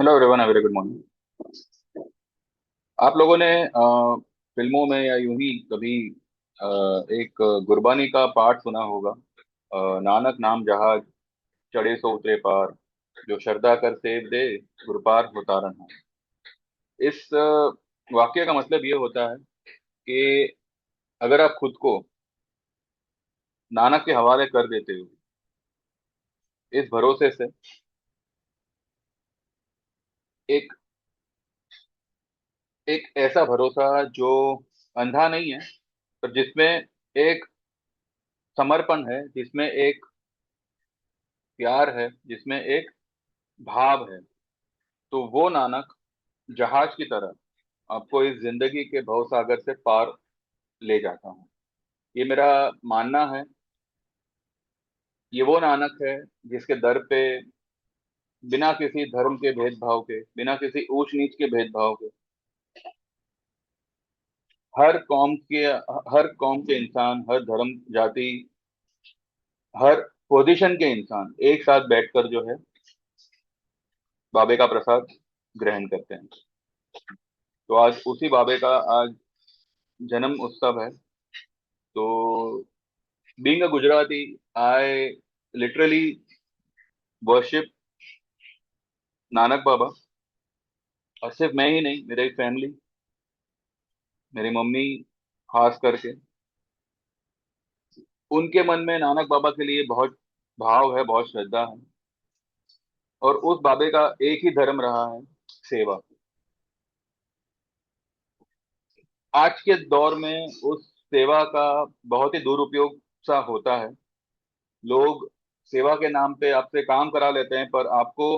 Hello everyone, very good morning. आप लोगों ने फिल्मों में या यूं ही कभी अ, एक गुरबानी का पाठ सुना होगा। नानक नाम जहाज, चढ़े सो उतरे पार, जो श्रद्धा कर सेव दे, गुर पार होता रहा। इस वाक्य का मतलब ये होता है कि अगर आप खुद को नानक के हवाले कर देते हो, इस भरोसे से, एक एक ऐसा भरोसा जो अंधा नहीं है, पर जिसमें एक समर्पण है, जिसमें एक प्यार है, जिसमें एक भाव है, तो वो नानक जहाज की तरह आपको इस जिंदगी के भवसागर से पार ले जाता हूँ। ये मेरा मानना है। ये वो नानक है जिसके दर पे बिना किसी धर्म के भेदभाव के, बिना किसी ऊंच नीच के भेदभाव के, हर कौम के हर कौम के इंसान, हर धर्म जाति, हर पोजीशन के इंसान एक साथ बैठकर जो है बाबे का प्रसाद ग्रहण करते हैं। तो आज उसी बाबे का आज जन्म उत्सव है। तो being a Gujarati, I literally worship Nanak Baba. और सिर्फ मैं ही नहीं, मेरी फैमिली, मेरी मम्मी खास करके, उनके मन में नानक बाबा के लिए बहुत भाव है, बहुत श्रद्धा है। और उस बाबे का एक ही धर्म रहा है, सेवा। आज के दौर में उस सेवा का बहुत ही दुरुपयोग सा होता है। लोग सेवा के नाम पे आपसे काम करा लेते हैं, पर आपको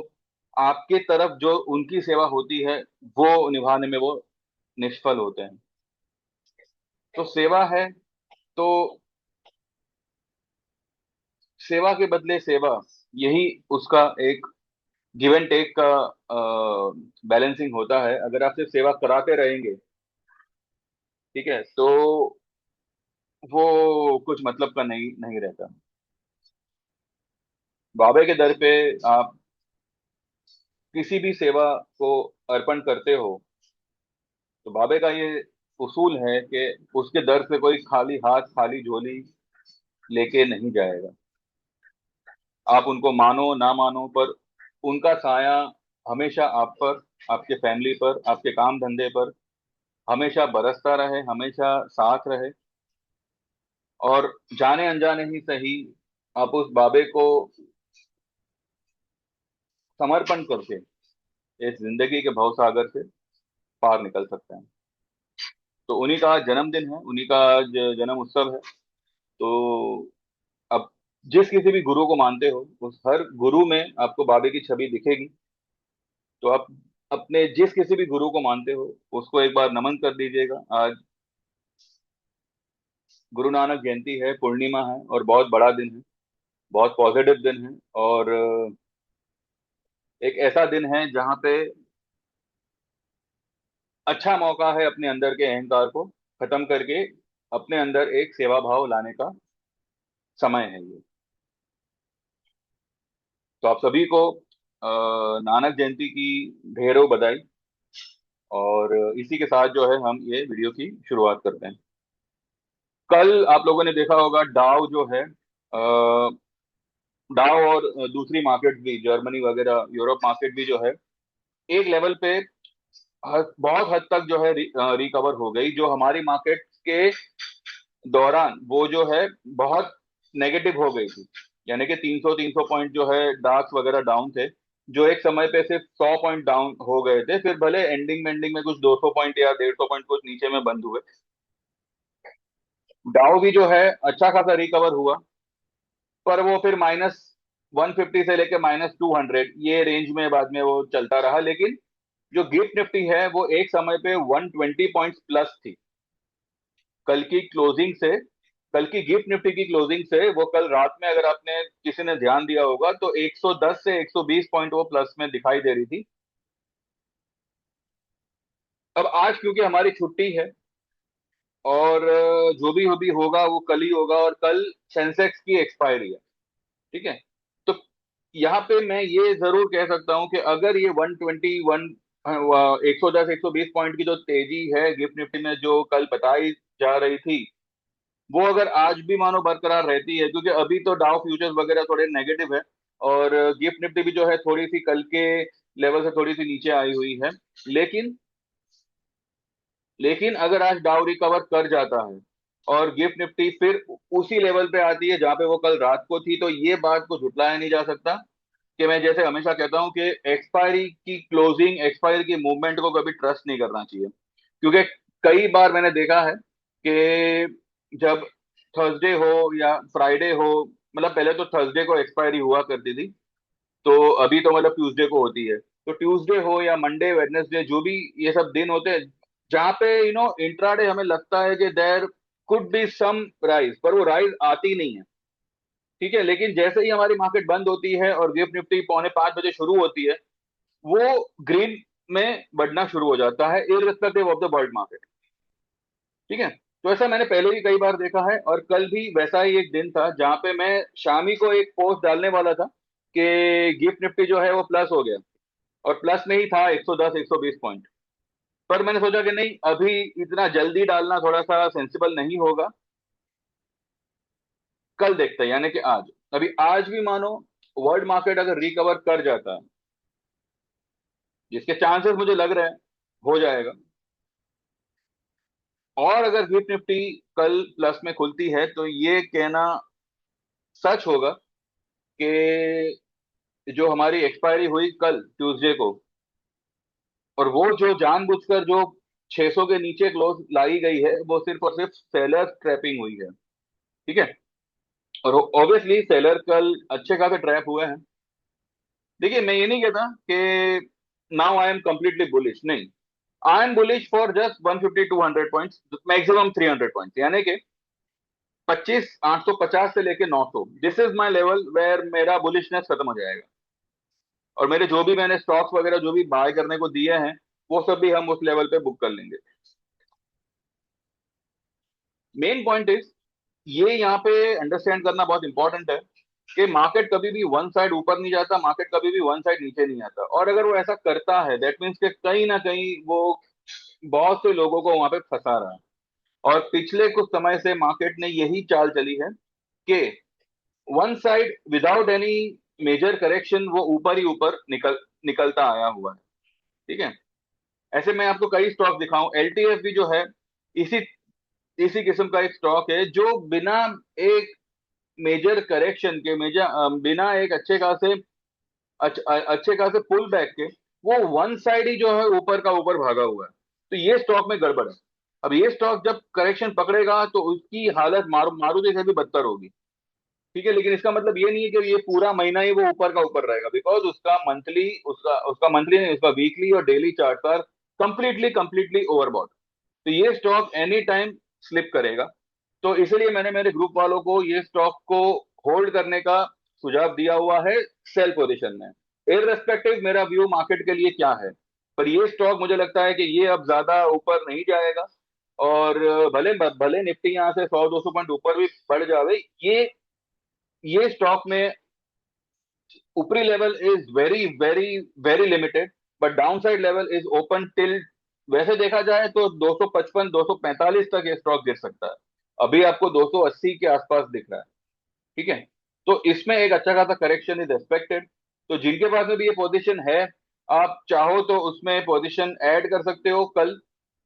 आपके तरफ जो उनकी सेवा होती है वो निभाने में वो निष्फल होते हैं। तो सेवा है, तो सेवा के बदले सेवा, यही उसका एक गिव एंड टेक का बैलेंसिंग होता है। अगर आप सिर्फ सेवा कराते रहेंगे, ठीक है, तो वो कुछ मतलब का नहीं नहीं रहता। बाबे के दर पे आप किसी भी सेवा को अर्पण करते हो, तो बाबे का ये उसूल है कि उसके दर से कोई खाली हाथ, खाली झोली लेके नहीं जाएगा। आप उनको मानो ना मानो, पर उनका साया हमेशा आप पर, आपके फैमिली पर, आपके काम धंधे पर हमेशा बरसता रहे, हमेशा साथ रहे। और जाने अनजाने ही सही, आप उस बाबे को समर्पण करके इस जिंदगी के भवसागर से पार निकल सकते हैं। तो उन्हीं का आज जन्मदिन है, उन्हीं का आज जन्म उत्सव है। तो अब जिस किसी भी गुरु को मानते हो, उस हर गुरु में आपको बाबे की छवि दिखेगी। तो आप अपने जिस किसी भी गुरु को मानते हो, उसको एक बार नमन कर दीजिएगा। आज गुरु नानक जयंती है, पूर्णिमा है, और बहुत बड़ा दिन है, बहुत पॉजिटिव दिन है। और एक ऐसा दिन है जहाँ पे अच्छा मौका है अपने अंदर के अहंकार को खत्म करके अपने अंदर एक सेवा भाव लाने का समय है ये। तो आप सभी को नानक जयंती की ढेरों बधाई। और इसी के साथ जो है हम ये वीडियो की शुरुआत करते हैं। कल आप लोगों ने देखा होगा, डाव जो है, डाव और दूसरी मार्केट भी, जर्मनी वगैरह, यूरोप मार्केट भी जो है एक लेवल पे बहुत हद तक जो है रिकवर हो गई। जो हमारी मार्केट के दौरान वो जो है बहुत नेगेटिव हो गई थी, यानी कि 300 पॉइंट जो है डार्क्स वगैरह डाउन थे, जो एक समय पे सिर्फ 100 पॉइंट डाउन हो गए थे। फिर भले एंडिंग में कुछ 200 पॉइंट या 150 पॉइंट कुछ नीचे में बंद हुए, डाउ भी जो है अच्छा खासा रिकवर हुआ। पर वो फिर -150 से लेके -200 ये रेंज में बाद में वो चलता रहा। लेकिन जो गिफ्ट निफ्टी है वो एक समय पे 120 पॉइंट्स प्लस थी। कल की क्लोजिंग से, कल की गिफ्ट निफ्टी की क्लोजिंग से, वो कल रात में अगर आपने किसी ने ध्यान दिया होगा तो 110 से 120 पॉइंट वो प्लस में दिखाई दे रही थी। अब आज क्योंकि हमारी छुट्टी है, और जो भी होगा वो कल ही होगा, और कल सेंसेक्स की एक्सपायरी है, ठीक है। तो यहाँ पे मैं ये जरूर कह सकता हूँ कि अगर ये 121 110 120 पॉइंट की जो तेजी है गिफ्ट निफ्टी में जो कल बताई जा रही थी, वो अगर आज भी मानो बरकरार रहती है, क्योंकि अभी तो डाउ फ्यूचर्स वगैरह थोड़े नेगेटिव है और गिफ्ट निफ्टी भी जो है थोड़ी सी कल के लेवल से थोड़ी सी नीचे आई हुई है। लेकिन लेकिन अगर आज डाउ रिकवर कर जाता है और गिफ्ट निफ्टी फिर उसी लेवल पे आती है जहां पे वो कल रात को थी, तो ये बात को झुटलाया नहीं जा सकता कि मैं जैसे हमेशा कहता हूं कि एक्सपायरी की क्लोजिंग, एक्सपायरी की मूवमेंट को कभी ट्रस्ट नहीं करना चाहिए। क्योंकि कई बार मैंने देखा है कि जब थर्सडे हो या फ्राइडे हो, मतलब पहले तो थर्सडे को एक्सपायरी हुआ करती थी, तो अभी तो मतलब ट्यूसडे को होती है। तो ट्यूसडे हो या मंडे वेडनेसडे, जो भी ये सब दिन होते हैं जहाँ पे इंट्राडे हमें लगता है कि there could be some rise, पर वो राइज आती नहीं है। ठीक है, लेकिन जैसे ही हमारी मार्केट बंद होती है और गिफ्ट निफ्टी 4:45 बजे शुरू होती है, वो ग्रीन में बढ़ना शुरू हो जाता है irrespective of the world market. ठीक है, तो ऐसा मैंने पहले भी कई बार देखा है और कल भी वैसा ही एक दिन था जहां पे मैं शामी को एक पोस्ट डालने वाला था कि गिफ्ट निफ्टी जो है वो प्लस हो गया, और प्लस में ही था 110 120 पॉइंट। पर मैंने सोचा कि नहीं, अभी इतना जल्दी डालना थोड़ा सा सेंसिबल नहीं होगा, कल देखते हैं, यानी कि आज। अभी आज भी मानो वर्ल्ड मार्केट अगर रिकवर कर जाता है, जिसके चांसेस मुझे लग रहे हैं हो जाएगा, और अगर गिफ्ट निफ्टी कल प्लस में खुलती है, तो ये कहना सच होगा कि जो हमारी एक्सपायरी हुई कल ट्यूसडे को, और वो जो जानबूझकर जो 600 के नीचे क्लोज लाई गई है, वो सिर्फ और सिर्फ सेलर ट्रैपिंग हुई है। ठीक है, और ऑब्वियसली सेलर कल अच्छे खासे ट्रैप हुए हैं। देखिए, मैं ये नहीं कहता कि now I am completely bullish, नहीं। I am bullish for just 150 200 points, maximum 300 points, यानी कि 25 850 से लेके 900, this is my level where मेरा बुलिशनेस खत्म हो जाएगा। और मेरे जो भी मैंने स्टॉक्स वगैरह जो भी बाय करने को दिए हैं, वो सब भी हम उस लेवल पे बुक कर लेंगे। मेन पॉइंट इज, ये यहाँ पे अंडरस्टैंड करना बहुत इंपॉर्टेंट है कि मार्केट कभी भी वन साइड ऊपर नहीं जाता, मार्केट कभी भी वन साइड नीचे नहीं आता। और अगर वो ऐसा करता है, दैट मीन्स कि कहीं ना कहीं वो बहुत से लोगों को वहां पे फंसा रहा है। और पिछले कुछ समय से मार्केट ने यही चाल चली है कि one side without any major correction वो ऊपर ही ऊपर निकलता आया हुआ है। ठीक है, ऐसे मैं आपको कई स्टॉक दिखाऊं, एलटीएफ भी जो है इसी इसी किस्म का एक स्टॉक है जो बिना एक मेजर करेक्शन के, बिना एक अच्छे खासे पुल बैक के, वो वन साइड ही जो है ऊपर का ऊपर भागा हुआ है। तो ये स्टॉक में गड़बड़ है। अब ये स्टॉक जब करेक्शन पकड़ेगा तो उसकी हालत मारुति से भी बदतर होगी। ठीक है, लेकिन इसका मतलब ये नहीं है कि ये पूरा महीना ही वो ऊपर का ऊपर रहेगा, बिकॉज उसका उसका मंथली नहीं, उसका वीकली और daily chart are completely completely overbought. तो ये स्टॉक एनी टाइम स्लिप करेगा। तो इसलिए मैंने मेरे ग्रुप वालों को ये स्टॉक को होल्ड करने का सुझाव दिया हुआ है, सेल पोजीशन में, इररेस्पेक्टिव मेरा व्यू मार्केट के लिए क्या है। पर ये स्टॉक मुझे लगता है कि ये अब ज्यादा ऊपर नहीं जाएगा। और भले भले निफ्टी यहाँ से 100 200 पॉइंट ऊपर भी बढ़ जावे, ये स्टॉक में ऊपरी level is very very very limited, but downside level is open till, वैसे देखा जाए तो 255 245 तक ये स्टॉक गिर सकता है। अभी आपको 280 के आसपास दिख रहा है। ठीक है, तो इसमें एक अच्छा खासा करेक्शन इज एक्सपेक्टेड। तो जिनके पास में भी ये पोजीशन है, आप चाहो तो उसमें पोजीशन ऐड कर सकते हो कल,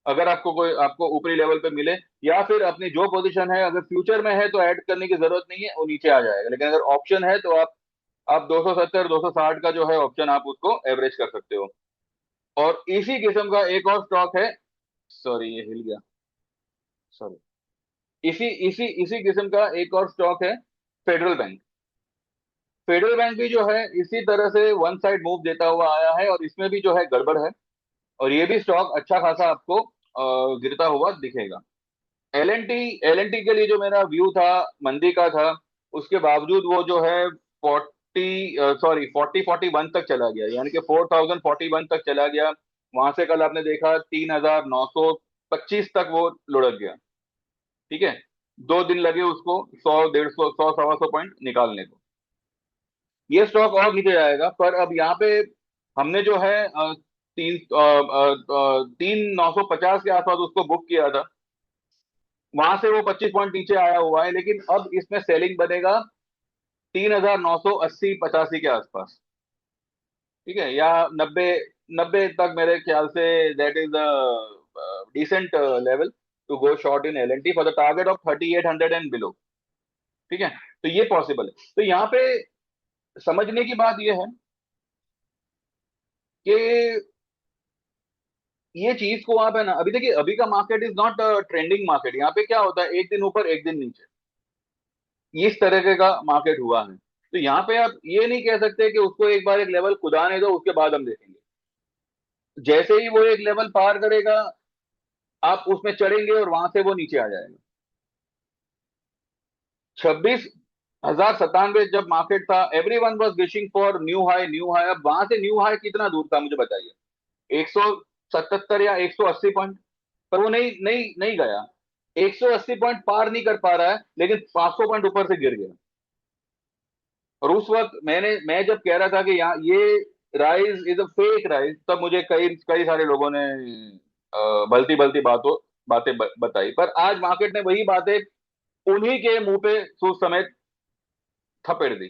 अगर आपको ऊपरी लेवल पे मिले। या फिर अपनी जो पोजीशन है, अगर फ्यूचर में है तो ऐड करने की जरूरत नहीं है, वो नीचे आ जाएगा। लेकिन अगर ऑप्शन है तो आप 270 260 का जो है ऑप्शन, आप उसको एवरेज कर सकते हो। और इसी किस्म का एक और स्टॉक है, सॉरी ये हिल गया, सॉरी, इसी इसी इसी किस्म का एक और स्टॉक है, फेडरल बैंक। फेडरल बैंक भी जो है इसी तरह से वन साइड मूव देता हुआ आया है, और इसमें भी जो है गड़बड़ है। और ये भी स्टॉक अच्छा खासा आपको गिरता हुआ दिखेगा। एल एन टी के लिए जो मेरा व्यू था, मंदी का था, उसके बावजूद वो जो है 40 तक चला गया, यानी कि 4041 तक चला गया। वहां से कल आपने देखा 3925 तक वो लुढ़क गया। ठीक है, 2 दिन लगे उसको 100 150 100 125 पॉइंट निकालने को। ये स्टॉक और नीचे जाएगा, पर अब यहाँ पे हमने जो है 3,950 के आसपास उसको बुक किया था। वहां से वो 25 पॉइंट नीचे आया हुआ है, लेकिन अब इसमें सेलिंग बनेगा 3,980-85 के आसपास। ठीक है, या 90, 90 तक मेरे ख्याल से that is decent level to go short in LNT for the target of 3800 and below. ठीक है, तो ये पॉसिबल है। तो यहाँ पे समझने की बात ये है कि ये चीज को आप है ना, अभी देखिए अभी का market is not trending market. यहाँ पे क्या होता है, एक दिन ऊपर एक दिन नीचे, इस तरह का मार्केट हुआ है। तो यहाँ पे आप ये नहीं कह सकते कि उसको एक बार एक लेवल कुदाने दो, उसके बाद हम देखेंगे। जैसे ही वो एक लेवल पार करेगा, आप उसमें चढ़ेंगे और वहां से वो नीचे आ जाएगा। 26,097 जब मार्केट था, every one was wishing for new high, new high. अब वहां से न्यू हाई कितना दूर था मुझे बताइए, 177 या 180 पॉइंट। पर वो नहीं नहीं नहीं गया, 180 पॉइंट पार नहीं कर पा रहा है, लेकिन 500 पॉइंट ऊपर से गिर गया। और उस वक्त मैं जब कह रहा था कि यहाँ ये rise is a fake rise, तब मुझे कई कई सारे लोगों ने भलती भलती बातें बताई। पर आज मार्केट ने वही बातें उन्हीं के मुंह पे सूद समेत थपेड़ दी।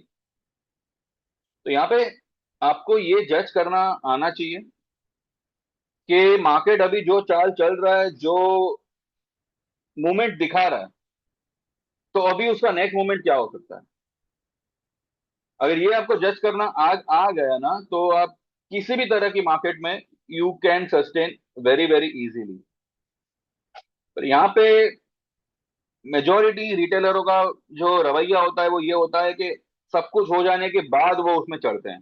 तो यहाँ पे आपको ये जज करना आना चाहिए कि मार्केट अभी जो चाल चल रहा है, जो मूवमेंट दिखा रहा है, तो अभी उसका नेक्स्ट मूवमेंट क्या हो सकता है। अगर ये आपको जज करना आज आ गया ना, तो आप किसी भी तरह की मार्केट में you can sustain very very easily. पर यहाँ पे मेजोरिटी रिटेलरों का जो रवैया होता है वो ये होता है कि सब कुछ हो जाने के बाद वो उसमें चढ़ते हैं।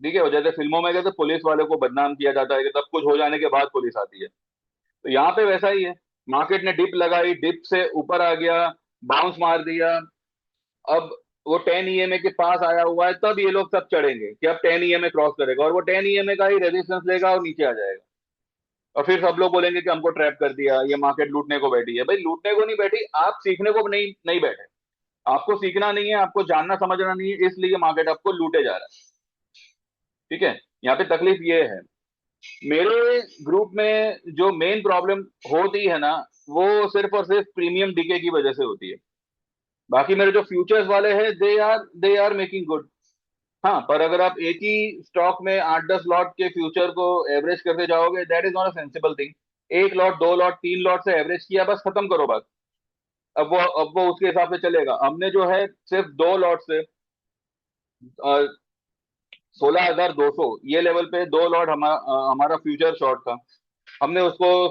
ठीक है, जैसे फिल्मों में कहते पुलिस वाले को बदनाम किया जाता है कि सब कुछ हो जाने के बाद पुलिस आती है, तो यहाँ पे वैसा ही है। मार्केट ने डिप लगाई, डिप से ऊपर आ गया, बाउंस मार दिया। अब वो 10 EMA के पास आया हुआ है, तब ये लोग सब चढ़ेंगे कि अब 10 EMA क्रॉस करेगा, और वो 10 EMA का ही रेजिस्टेंस लेगा और नीचे आ जाएगा। और फिर सब लोग बोलेंगे कि हमको ट्रैप कर दिया, ये मार्केट लूटने को बैठी है। भाई लूटने को नहीं बैठी, आप सीखने को नहीं नहीं बैठे। आपको सीखना नहीं है, आपको जानना समझना नहीं है, इसलिए मार्केट आपको लूटे जा रहा है। ठीक है, यहाँ पे तकलीफ ये है। मेरे ग्रुप में जो मेन प्रॉब्लम होती है ना, वो सिर्फ और सिर्फ प्रीमियम डीके की वजह से होती है। बाकी मेरे जो फ्यूचर्स वाले हैं, दे आर मेकिंग गुड। हाँ, पर अगर आप एक ही स्टॉक में 8-10 लॉट के फ्यूचर को एवरेज करते जाओगे, that is not a sensible thing. एक लॉट, 2 लॉट, 3 लॉट से एवरेज किया, बस खत्म करो बात। अब वो उसके हिसाब से चलेगा। हमने जो है सिर्फ 2 लॉट से 16,200 ये लेवल पे 2 लॉट हमारा फ्यूचर शॉर्ट था। हमने उसको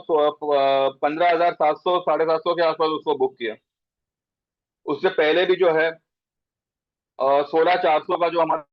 15,700, 750 के आसपास उसको बुक किया। उससे पहले भी जो है 16,400 का जो हमारा